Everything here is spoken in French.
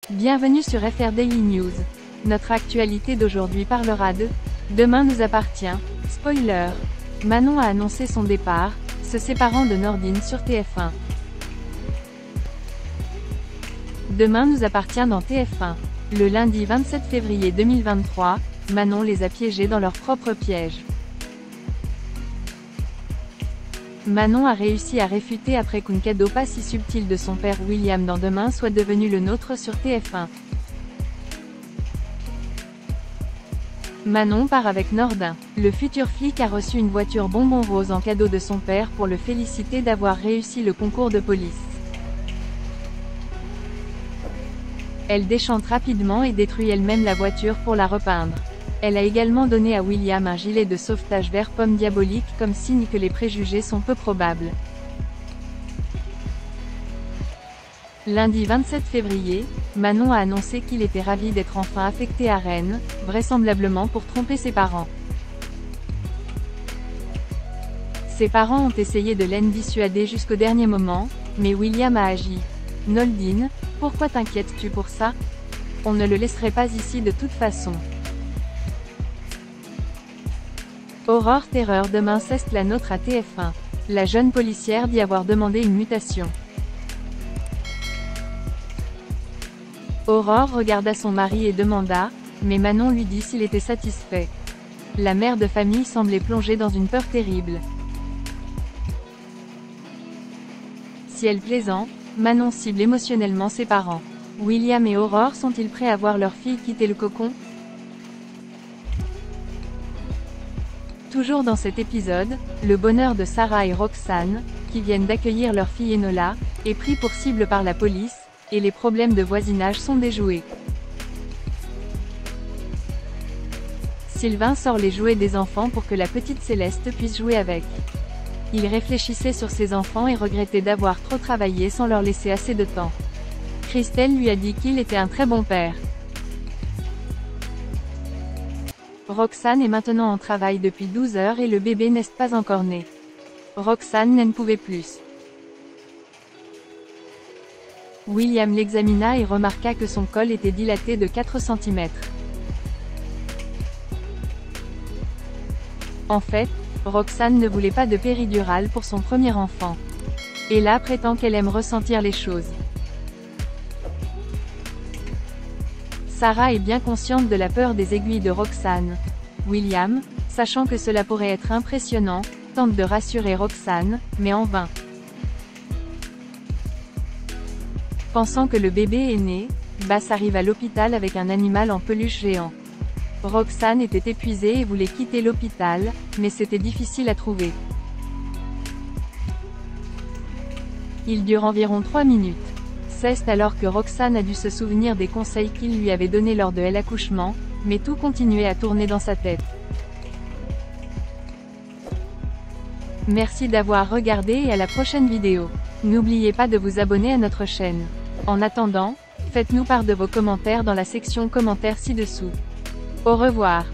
Bienvenue sur FR Daily News. Notre actualité d'aujourd'hui parlera de « Demain nous appartient ». Spoiler. Manon a annoncé son départ, se séparant de Nordine sur TF1. Demain nous appartient dans TF1. Le lundi 27 février 2023, Manon les a piégés dans leur propre piège. Manon a réussi à réfuter après qu'un cadeau pas si subtil de son père William dans Demain soit devenu le nôtre sur TF1. Manon part avec Nordin. Le futur flic a reçu une voiture bonbon rose en cadeau de son père pour le féliciter d'avoir réussi le concours de police. Elle déchante rapidement et détruit elle-même la voiture pour la repeindre. Elle a également donné à William un gilet de sauvetage vert pomme diabolique comme signe que les préjugés sont peu probables. Lundi 27 février, Manon a annoncé qu'il était ravi d'être enfin affecté à Rennes, vraisemblablement pour tromper ses parents. Ses parents ont essayé de l'en dissuader jusqu'au dernier moment, mais William a agi. « Nordine, pourquoi t'inquiètes-tu pour ça? On ne le laisserait pas ici de toute façon. » Aurore Terreur demain cesse la nôtre à TF1. La jeune policière dit avoir demandé une mutation. Aurore regarda son mari et demanda, mais Manon lui dit s'il était satisfait. La mère de famille semblait plongée dans une peur terrible. Si elle plaisante, Manon cible émotionnellement ses parents. William et Aurore sont-ils prêts à voir leur fille quitter le cocon? Toujours dans cet épisode, le bonheur de Sarah et Roxane, qui viennent d'accueillir leur fille Enola, est pris pour cible par la police, et les problèmes de voisinage sont déjoués. Sylvain sort les jouets des enfants pour que la petite Céleste puisse jouer avec. Il réfléchissait sur ses enfants et regrettait d'avoir trop travaillé sans leur laisser assez de temps. Christelle lui a dit qu'il était un très bon père. Roxane est maintenant en travail depuis 12 heures et le bébé n'est pas encore né. Roxane n'en pouvait plus. William l'examina et remarqua que son col était dilaté de 4 cm. En fait, Roxane ne voulait pas de péridurale pour son premier enfant. Ella prétend qu'elle aime ressentir les choses. Sarah est bien consciente de la peur des aiguilles de Roxane. William, sachant que cela pourrait être impressionnant, tente de rassurer Roxane, mais en vain. Pensant que le bébé est né, Bass arrive à l'hôpital avec un animal en peluche géant. Roxane était épuisée et voulait quitter l'hôpital, mais c'était difficile à trouver. Il dure environ 3 minutes. C'est alors que Roxane a dû se souvenir des conseils qu'il lui avait donnés lors de l'accouchement, mais tout continuait à tourner dans sa tête. Merci d'avoir regardé et à la prochaine vidéo. N'oubliez pas de vous abonner à notre chaîne. En attendant, faites-nous part de vos commentaires dans la section commentaires ci-dessous. Au revoir.